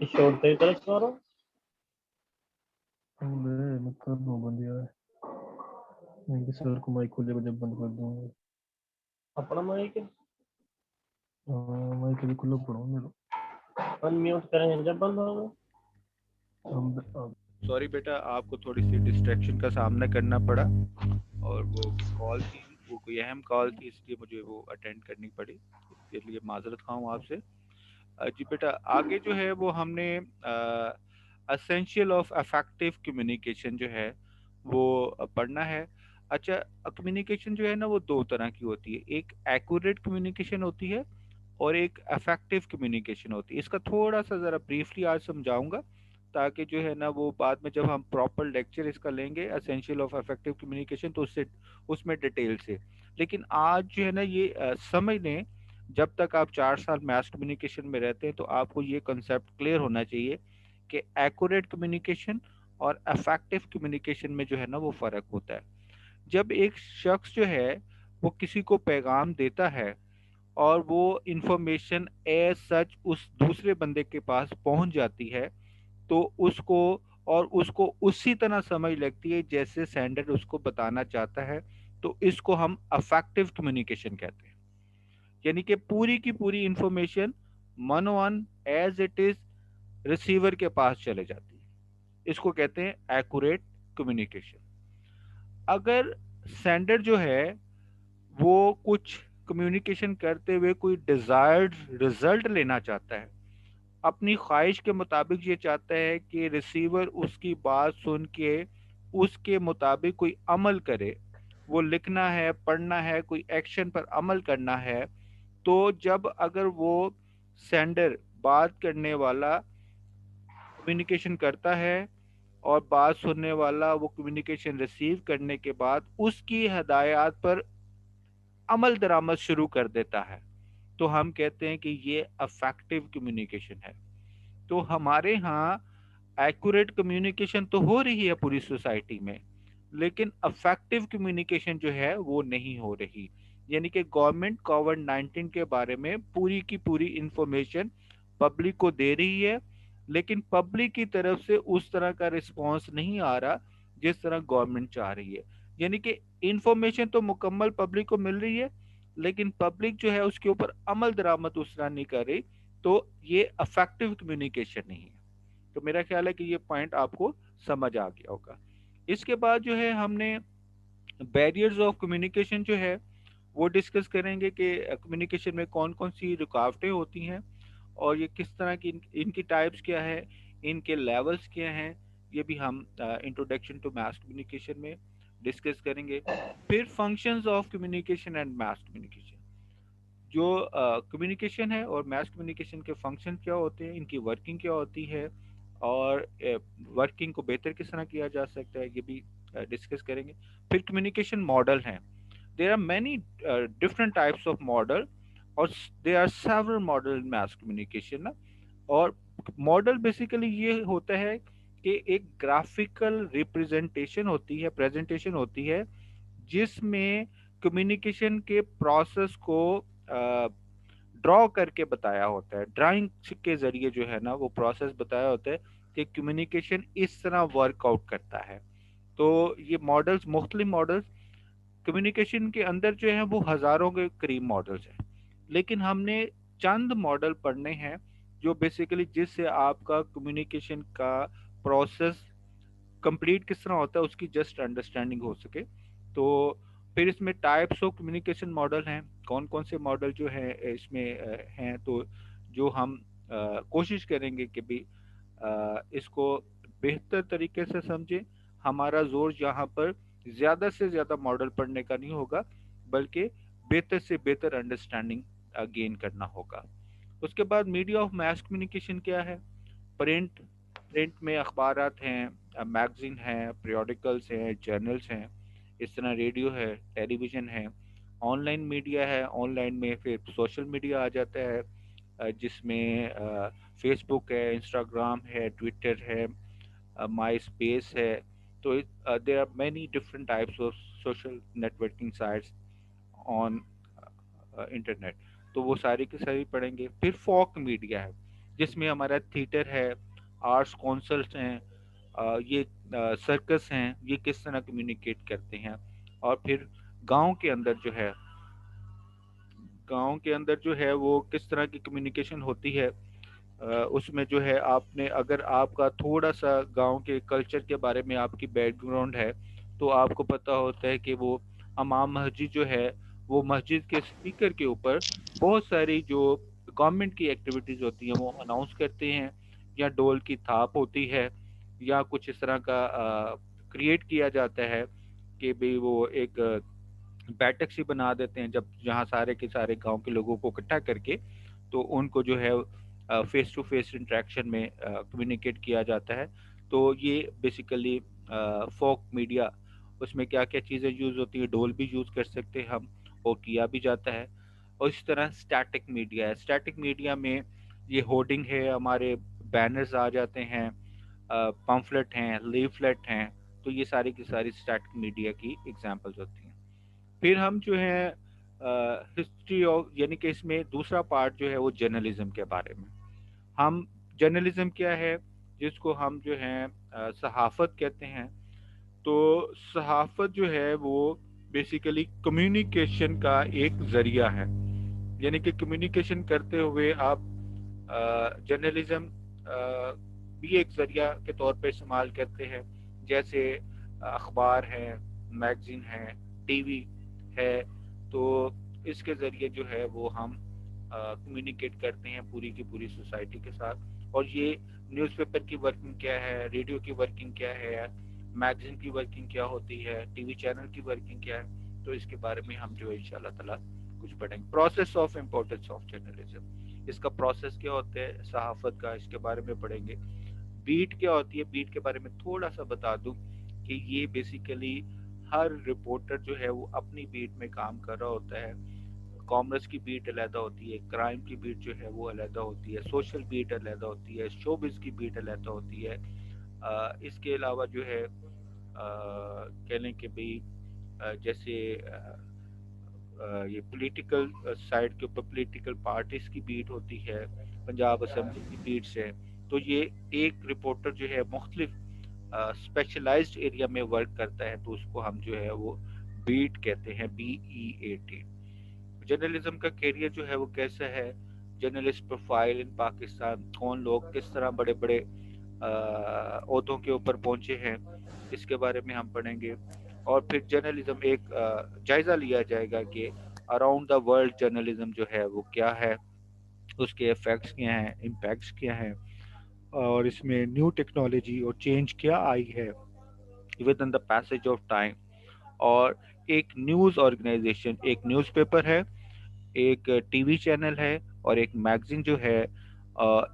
Shoot تیری طرف سے آ رہا میں کر دوں بند یار، میں کہ سر کو مائک کھولے کو جب بند کر دوں گا۔ اپنا مائک ہاں مائک ابھی کھلا پڑا ہوں میرا۔ انمیوٹ کریں جب بند ہوگا۔ سوری بیٹا، آپ کو تھوڑی سی ڈسٹریکشن کا سامنا کرنا پڑا، اور وہ کال تھی، وہ کوئی اہم کال تھی، اس لیے مجھے وہ اٹینڈ کرنی پڑی، اس کے لیے معذرت خواہ ہوں آپ سے۔ جی بیٹا، آگے جو ہے وہ ہم نے اسینشیل آف افیکٹو کمیونیکیشن جو ہے وہ پڑھنا ہے۔ اچھا، کمیونیکیشن جو ہے نا وہ دو طرح کی ہوتی ہے، ایک ایکوریٹ کمیونیکیشن ہوتی ہے اور ایک افیکٹو کمیونیکیشن ہوتی ہے۔ اس کا تھوڑا سا ذرا بریفلی آج سمجھاؤں گا، تاکہ جو ہے نا وہ بعد میں جب ہم پراپر لیکچر اس کا لیں گے اسینشیل آف افیکٹو کمیونیکیشن تو اس میں ڈیٹیل سے، لیکن آج جو ہے نا یہ سمجھ لیں، جب تک آپ 4 سال میس کمیونیکیشن میں رہتے ہیں تو آپ کو یہ کنسیپٹ کلیئر ہونا چاہیے کہ ایکوریٹ کمیونیکیشن اور افیکٹو کمیونیکیشن میں جو ہے نا وہ فرق ہوتا ہے۔ جب ایک شخص جو ہے وہ کسی کو پیغام دیتا ہے اور وہ انفارمیشن ایز سچ اس دوسرے بندے کے پاس پہنچ جاتی ہے، تو اس کو اسی طرح سمجھ لگتی ہے جیسے سینڈر اس کو بتانا چاہتا ہے، تو اس کو ہم افیکٹو کمیونیکیشن کہتے ہیں۔ یعنی کہ پوری کی پوری انفارمیشن من one as it is receiver کے پاس چلے جاتی ہے، اس کو کہتے ہیں ایکوریٹ کمیونیکیشن۔ اگر سینڈر جو ہے وہ کچھ کمیونیکیشن کرتے ہوئے کوئی ڈیزائرڈ رزلٹ لینا چاہتا ہے، اپنی خواہش کے مطابق یہ چاہتا ہے کہ ریسیور اس کی بات سن کے اس کے مطابق کوئی عمل کرے، وہ لکھنا ہے، پڑھنا ہے، کوئی ایکشن پر عمل کرنا ہے، تو جب اگر وہ سینڈر بات کرنے والا کمیونیکیشن کرتا ہے اور بات سننے والا وہ کمیونیکیشن ریسیو کرنے کے بعد اس کی ہدایات پر عمل درآمد شروع کر دیتا ہے، تو ہم کہتے ہیں کہ یہ افیکٹو کمیونیکیشن ہے۔ تو ہمارے ہاں ایکوریٹ کمیونیکیشن تو ہو رہی ہے پوری سوسائٹی میں، لیکن افیکٹو کمیونیکیشن جو ہے وہ نہیں ہو رہی۔ یعنی کہ گورنمنٹ کووڈ 19 کے بارے میں پوری کی پوری انفارمیشن پبلک کو دے رہی ہے، لیکن پبلک کی طرف سے اس طرح کا رسپانس نہیں آ رہا جس طرح گورنمنٹ چاہ رہی ہے۔ یعنی کہ انفارمیشن تو مکمل پبلک کو مل رہی ہے، لیکن پبلک جو ہے اس کے اوپر عمل درآمد اس طرح نہیں کر رہی، تو یہ افیکٹو کمیونیکیشن نہیں ہے۔ تو میرا خیال ہے کہ یہ پوائنٹ آپ کو سمجھ آ گیا ہوگا۔ اس کے بعد جو ہے ہم نے بیریئرز آف کمیونیکیشن جو ہے وہ ڈسکس کریں گے کہ کمیونیکیشن میں کون کون سی رکاوٹیں ہوتی ہیں، اور یہ کس طرح کی ان کی ٹائپس کیا ہے، ان کے لیولز کیا ہیں، یہ بھی ہم انٹروڈکشن ٹو میس کمیونیکیشن میں ڈسکس کریں گے۔ پھر functions of communication and mass communication, جو کمیونیکیشن ہے اور میس کمیونیکیشن کے فنکشن کیا ہوتے ہیں، ان کی ورکنگ کیا ہوتی ہے، اور ورکنگ کو بہتر کس طرح کیا جا سکتا ہے، یہ بھی ڈسکس کریں گے۔ پھر کمیونیکیشن ماڈل ہیں، there are many different types of model, اور there are several model in mass communication. اور ماڈل بیسیکلی یہ ہوتا ہے کہ ایک گرافیکل ریپرزنٹیشن ہوتی ہے، پریزنٹیشن ہوتی ہے، جس میں کمیونیکیشن کے پروسیس کو ڈرا کر کے بتایا ہوتا ہے، ڈرائنگ کے ذریعے جو ہے نا وہ پروسیس بتایا ہوتا ہے کہ کمیونیکیشن اس طرح ورک آؤٹ کرتا ہے۔ تو یہ ماڈلز، مختلف ماڈلز کمیونیکیشن کے اندر جو ہیں وہ ہزاروں کے قریب ماڈلز ہیں، لیکن ہم نے چند ماڈل پڑھنے ہیں جو بیسیکلی جس سے آپ کا کمیونیکیشن کا پروسیس کمپلیٹ کس طرح ہوتا ہے اس کی جسٹ انڈرسٹینڈنگ ہو سکے۔ تو پھر اس میں ٹائپس آف کمیونیکیشن ماڈل ہیں، کون کون سے ماڈل جو ہیں اس میں ہیں، تو جو ہم کوشش کریں گے کہ بھی اس کو بہتر طریقے سے سمجھیں۔ ہمارا زور یہاں پر زیادہ سے زیادہ ماڈل پڑھنے کا نہیں ہوگا، بلکہ بہتر سے بہتر انڈرسٹینڈنگ گین کرنا ہوگا۔ اس کے بعد میڈیا آف میس کمیونیکیشن کیا ہے؟ پرنٹ میں اخبارات ہیں، میگزین ہیں، پیریوڈیکلس ہیں، جرنلس ہیں، اس طرح ریڈیو ہے، ٹیلی ویژن ہے، آن لائن میڈیا ہے، آن لائن میں پھر سوشل میڈیا آ جاتا ہے، جس میں فیس بک ہے، انسٹاگرام ہے، ٹویٹر ہے، مائی اسپیس ہے۔ تو there are many different types of social networking sites on internet, تو وہ ساری کی ساری پڑھیں گے۔ پھر فوک میڈیا ہے، جس میں ہمارا تھیٹر ہے، آرٹس کونسلس ہیں، یہ سرکس ہیں، یہ کس طرح کمیونیکیٹ کرتے ہیں. اور پھر گاؤں کے اندر جو ہے گاؤں کے اندر جو ہے وہ کس طرح کی کمیونیکیشن ہوتی ہے. اس میں جو ہے آپ نے اگر آپ کا تھوڑا سا گاؤں کے کلچر کے بارے میں آپ کی بیک گراؤنڈ ہے تو آپ کو پتہ ہوتا ہے کہ وہ امام مسجد جو ہے وہ مسجد کے اسپیکر کے اوپر بہت ساری جو گورنمنٹ کی ایکٹیویٹیز ہوتی ہیں وہ اناؤنس کرتے ہیں، یا ڈول کی تھاپ ہوتی ہے، یا کچھ اس طرح کا کریٹ کیا جاتا ہے کہ بھئی وہ ایک بیٹھک سی بنا دیتے ہیں جب جہاں سارے کے سارے گاؤں کے لوگوں کو اکٹھا کر کے تو ان کو جو ہے فیس ٹو فیس انٹریکشن میں کمیونیکیٹ کیا جاتا ہے. تو یہ بیسیکلی فوک میڈیا، اس میں کیا کیا چیزیں یوز ہوتی ہیں، ڈول بھی یوز کر سکتے ہیں ہم اور کیا بھی جاتا ہے. اور اس طرح اسٹیٹک میڈیا ہے. اسٹیٹک میڈیا میں یہ ہوڈنگ ہے، ہمارے بینرز آ جاتے ہیں، پمفلٹ ہیں، لیفلیٹ ہیں. تو یہ ساری کی ساری اسٹیٹک میڈیا کی ایگزامپلز ہوتی ہیں. پھر ہم جو ہے ہسٹری آف، یعنی کہ اس میں دوسرا پارٹ جو ہے وہ جرنلزم کے بارے میں. ہم جرنلزم کیا ہے، جس کو ہم جو ہیں صحافت کہتے ہیں. تو صحافت جو ہے وہ بیسیکلی کمیونیکیشن کا ایک ذریعہ ہے. یعنی کہ کمیونیکیشن کرتے ہوئے آپ جرنلزم بھی ایک ذریعہ کے طور پہ استعمال کرتے ہیں. جیسے اخبار ہے، میگزین ہے، ٹی وی ہے. تو اس کے ذریعے جو ہے وہ ہم کمیونیکیٹ کرتے ہیں پوری کی پوری سوسائٹی کے ساتھ. اور یہ نیوز پیپر کی ورکنگ کیا ہے، ریڈیو کی ورکنگ کیا ہے، میگزین کی ورکنگ کیا ہوتی ہے، ٹی وی چینل کی ورکنگ کیا ہے، تو اس کے بارے میں ہم جو ہے انشاءاللہ تعالیٰ کچھ پڑھیں گے. Process of importance of journalism, اس کا پروسیس کیا ہوتا ہے صحافت کا، اس کے بارے میں پڑھیں گے. بیٹ کیا ہوتی ہے، بیٹ کے بارے میں تھوڑا سا بتا دوں کہ یہ بیسیکلی ہر رپورٹر جو ہے وہ اپنی بیٹ میں کام کر رہا ہوتا ہے. کامرس کی بیٹ علیحدہ ہوتی ہے، کرائم کی بیٹ جو ہے وہ علیحدہ ہوتی ہے، سوشل بیٹ علیحدہ ہوتی ہے، شوبز کی بیٹ علیحدہ ہوتی ہے. اس کے علاوہ جو ہے کہہ لیں کہ بھئی جیسے یہ پولیٹیکل سائڈ کے اوپر پولیٹیکل پارٹیز کی بیٹ ہوتی ہے، پنجاب اسمبلی کی بیٹس ہے. تو یہ ایک رپورٹر جو ہے مختلف اسپیشلائزڈ ایریا میں ورک کرتا ہے، تو اس کو ہم جو ہے وہ بیٹ کہتے ہیں، BEAT. جرنلزم کا کیریئر جو ہے وہ کیسا ہے، جرنلسٹ پروفائل ان پاکستان، کون لوگ کس طرح بڑے بڑے عہدوں کے اوپر پہنچے ہیں، اس کے بارے میں ہم پڑھیں گے. اور پھر جرنلزم ایک جائزہ لیا جائے گا کہ اراؤنڈ دا ورلڈ جرنلزم جو ہے وہ کیا ہے، اس کے ایفیکٹس کیا ہیں، امپیکٹس کیا ہیں، اور اس میں نیو ٹیکنالوجی اور چینج کیا آئی ہے with in the passage of time. اور ایک نیوز آرگنائزیشن، ایک نیوز پیپر ہے، ایک ٹی وی چینل ہے، اور ایک میگزین جو ہے،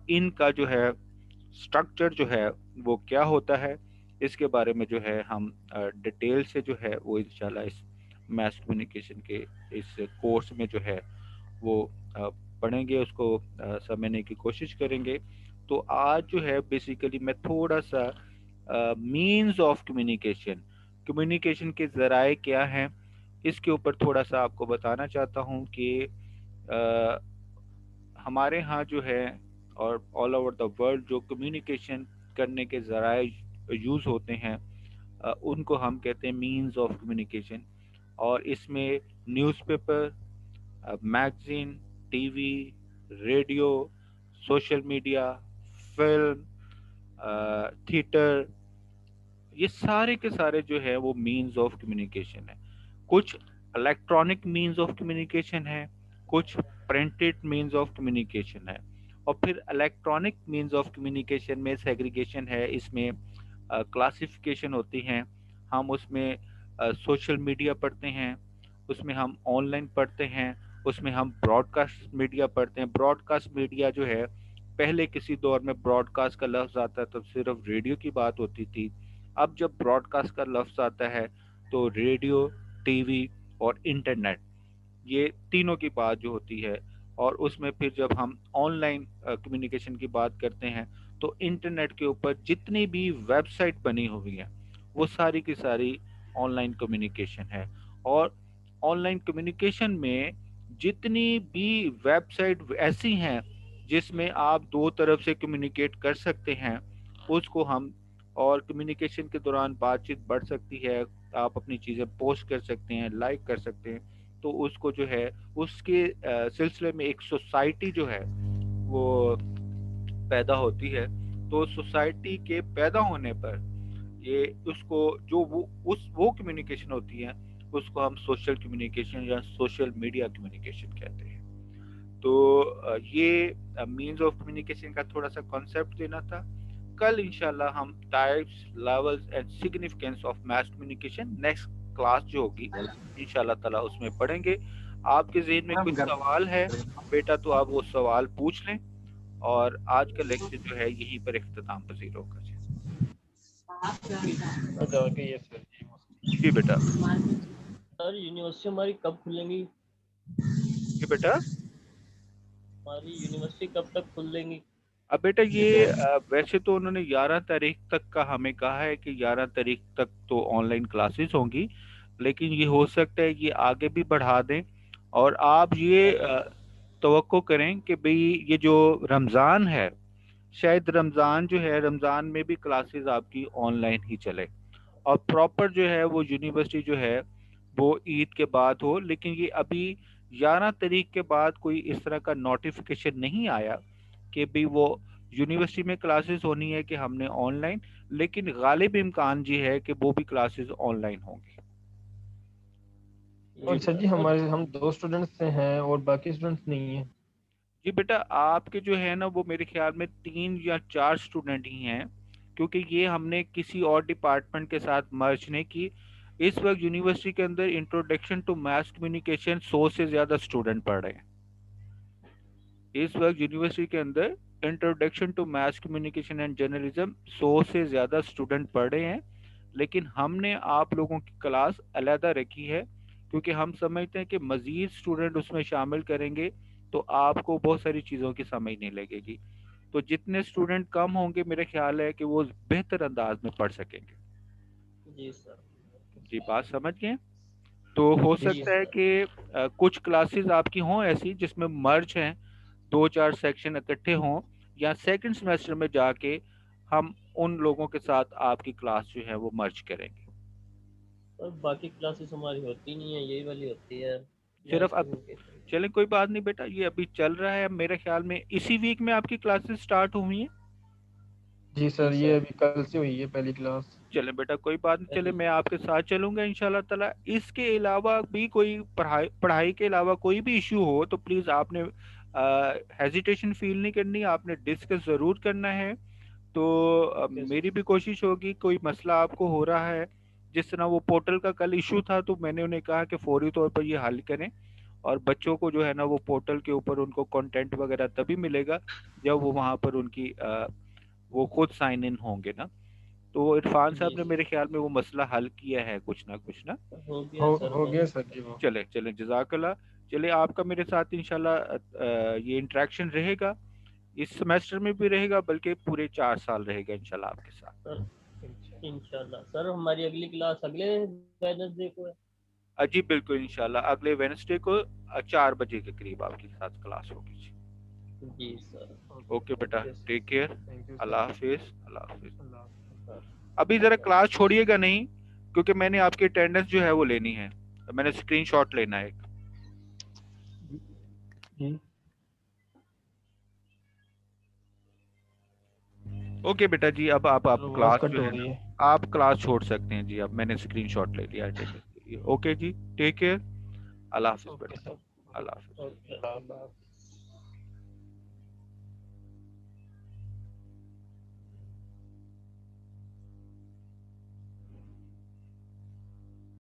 ان کا جو ہے اسٹرکچر جو ہے وہ کیا ہوتا ہے، اس کے بارے میں جو ہے ہم ڈیٹیل سے جو ہے وہ انشاءاللہ اس میس کمیونیکیشن کے اس کورس میں جو ہے وہ پڑھیں گے، اس کو سمجھنے کی کوشش کریں گے. تو آج جو ہے بیسیکلی میں تھوڑا سا مینز آف کمیونیکیشن، کمیونیکیشن کے ذرائع کیا ہیں، اس کے اوپر تھوڑا سا آپ کو بتانا چاہتا ہوں کہ ہمارے ہاں جو ہے اور آل اوور دا ورلڈ جو کمیونیکیشن کرنے کے ذرائع یوز ہوتے ہیں ان کو ہم کہتے ہیں مینز آف کمیونیکیشن. اور اس میں news paper, magazine, T V, radio, social media, film, theatre, یہ سارے کے سارے جو ہے وہ مینز آف کمیونیکیشن ہے. کچھ الیکٹرانک مینز آف کمیونیکیشن ہے، کچھ پرنٹڈ مینز آف کمیونیکیشن ہے. اور پھر الیکٹرانک مینز آف کمیونیکیشن میں سیگریگیشن ہے، اس میں کلاسیفیکیشن ہوتی ہیں. ہم اس میں سوشل میڈیا پڑھتے ہیں، اس میں ہم آن لائن پڑھتے ہیں، اس میں ہم براڈ کاسٹ میڈیا پڑھتے ہیں. براڈ کاسٹ میڈیا جو ہے پہلے کسی دور میں براڈ کاسٹ کا لفظ آتا تو صرف ریڈیو کی بات ہوتی تھی. اب جب براڈ کاسٹ کا لفظ آتا ہے تو ریڈیو، ٹی وی اور انٹرنیٹ، یہ تینوں کی بات جو ہوتی ہے. اور اس میں پھر جب ہم آن لائن کمیونیکیشن کی بات کرتے ہیں تو انٹرنیٹ کے اوپر جتنی بھی ویب سائٹ بنی ہوئی ہیں وہ ساری کی ساری آن لائن کمیونیکیشن ہے. اور آن لائن کمیونیکیشن میں جتنی بھی ویب سائٹ ایسی ہیں جس میں آپ دو طرف سے کمیونیکیٹ کر سکتے ہیں اس کو ہم، اور کمیونیکیشن کے دوران بات چیت بڑھ سکتی ہے، آپ اپنی چیزیں پوسٹ کر سکتے ہیں، لائک کر سکتے ہیں، تو اس کو جو ہے اس کے سلسلے میں ایک سوسائٹی جو ہے وہ پیدا ہوتی ہے. تو سوسائٹی کے پیدا ہونے پر یہ اس کو جو وہ کمیونیکیشن ہوتی ہے اس کو ہم سوشل کمیونیکیشن یا سوشل میڈیا کمیونیکیشن کہتے ہیں. تو یہ مینز آف کمیونیکیشن کا تھوڑا سا کانسیپٹ دینا تھا. کل انشاءاللہ ہم types, levels and significance of mass communication next class جو ہوگی انشاءاللہ تعالیٰ اس میں پڑھیں گے. آپ کے ذہن میں کوئی سوال ہے بیٹا تو آپ وہ سوال پوچھ لیں، اور آج کا لیکچر جو ہے یہیں پر اختتام پذیر ہوگا. جی بیٹا. سر یونیورسٹی ہماری کب کھلیں گی؟ جی بیٹا. ہماری یونیورسٹی کب تک کھلیں گی؟ اب بیٹا یہ ویسے تو انہوں نے 11 تاریخ تک کا ہمیں کہا ہے کہ 11 تاریخ تک تو آن لائن کلاسز ہوں گی، لیکن یہ ہو سکتا ہے یہ آگے بھی بڑھا دیں. اور آپ یہ توقع کریں کہ بھئی یہ جو رمضان ہے، شاید رمضان جو ہے رمضان میں بھی کلاسز آپ کی آن لائن ہی چلے، اور پراپر جو ہے وہ یونیورسٹی جو ہے وہ عید کے بعد ہو. لیکن یہ ابھی 11 تاریخ کے بعد کوئی اس طرح کا نوٹیفیکیشن نہیں آیا کہ بھی وہ یونیورسٹی میں کلاسز ہونی ہے کہ ہم نے آن لائن، لیکن غالب امکان جی ہے کہ وہ بھی کلاسز آن لائن ہوں گی. اور سر جی ہم 2 اسٹوڈنٹس ہیں اور باقی اسٹوڈنٹس نہیں ہیں. جی بیٹا آپ کے جو ہے نا وہ میرے خیال میں 3 یا 4 اسٹوڈنٹ ہی ہیں، کیونکہ یہ ہم نے کسی اور ڈپارٹمنٹ کے ساتھ مرج نہیں کی. اس وقت یونیورسٹی کے اندر انٹروڈکشن ٹو میس کمیونیکیشن 100 سے زیادہ اسٹوڈنٹ پڑھ رہے ہیں. اس وقت یونیورسٹی کے اندر introduction to mass communication and journalism 100 سے زیادہ اسٹوڈنٹ پڑھ رہے ہیں، لیکن ہم نے آپ لوگوں کی کلاس علیحدہ رکھی ہے کیونکہ ہم سمجھتے ہیں کہ مزید اسٹوڈنٹ اس میں شامل کریں گے تو آپ کو بہت ساری چیزوں کی سمجھ نہیں لگے گی. تو جتنے اسٹوڈنٹ کم ہوں گے میرا خیال ہے کہ وہ بہتر انداز میں پڑھ سکیں گے. جی سر. جی بات سمجھ گئے. تو ہو سکتا ہے کہ کچھ کلاسز آپ کی ہوں ایسی جس میں مرج ہیں، 2-4 سیکشن اکٹھے ہوں، یا سیکنڈ سیمیسٹر میں جا کے ہم ان لوگوں کے ساتھ آپ کی کلاس جو ہے وہ مرج کریں گے. اور باقی کلاسز ہماری ہوتی نہیں ہے، یہی والی ہوتی ہے. صرف اب چلیں کوئی بات نہیں بیٹا، یہ ابھی چل رہا ہے. میرے خیال میں اسی ویک میں آپ کی کلاسز سٹارٹ ہوئی ہیں. جی سر یہ ابھی کل سے ہوئی ہے پہلی کلاس. چلیں بیٹا کوئی بات نہیں، چلے میں آپ کے ساتھ چلوں گا انشاءاللہ تعالی. اس کے علاوہ بھی کوئی پڑھائی کے علاوہ کوئی بھی ایشو ہو تو پلیز آپ نے ہیزیٹیشن فیل نہیں کرنی، آپ نے ڈسکس ضرور کرنا ہے. تو میری بھی کوشش ہوگی کوئی مسئلہ آپ کو ہو رہا ہے، جس طرح وہ پورٹل کا کل ایشو تھا تو میں نے انہیں کہا کہ فوری طور پر یہ حل کریں، اور بچوں کو جو ہے نا وہ پورٹل کے اوپر ان کو کنٹینٹ وغیرہ تبھی ملے گا جب وہ وہاں پر ان کی وہ خود سائن ان ہوں گے نا. تو عرفان صاحب نے میرے خیال میں وہ مسئلہ حل کیا ہے کچھ نہ کچھ نا. ہو گیا سر جی وہ. چلیں جزاک اللہ. چلے آپ کا میرے ساتھ انشاءاللہ یہ انٹریکشن رہے گا، اس سیمیسٹر میں بھی رہے گا، بلکہ پورے 4 سال رہے گا انشاءاللہ آپ کے ساتھ. انشاءاللہ. سر ہماری اگلی کلاس اگلے ویڈنسڈے کو ہے؟ جی بالکل انشاءاللہ اگلے وینسڈے کو 4 بجے کے قریب آپ کے ساتھ کلاس ہوگی. جی سر. اوکے بیٹا ٹیک کیئر. اللہ حافظ. اللہ حافظ. سر ابھی ذرا کلاس چھوڑیے گا نہیں، کیونکہ میں نے آپ کی اٹینڈنس جو ہے وہ لینی ہے، میں نے اسکرین شاٹ لینا ہے ایک. اوکے بیٹا جی اب آپ کلاس جو ہے نا آپ کلاس چھوڑ سکتے ہیں جی. اب میں نے اسکرین شاٹ لے لیا اٹینڈنس کے لیے. اوکے جی ٹیک کیئر. اللہ حافظ بیٹا. اللہ حافظ.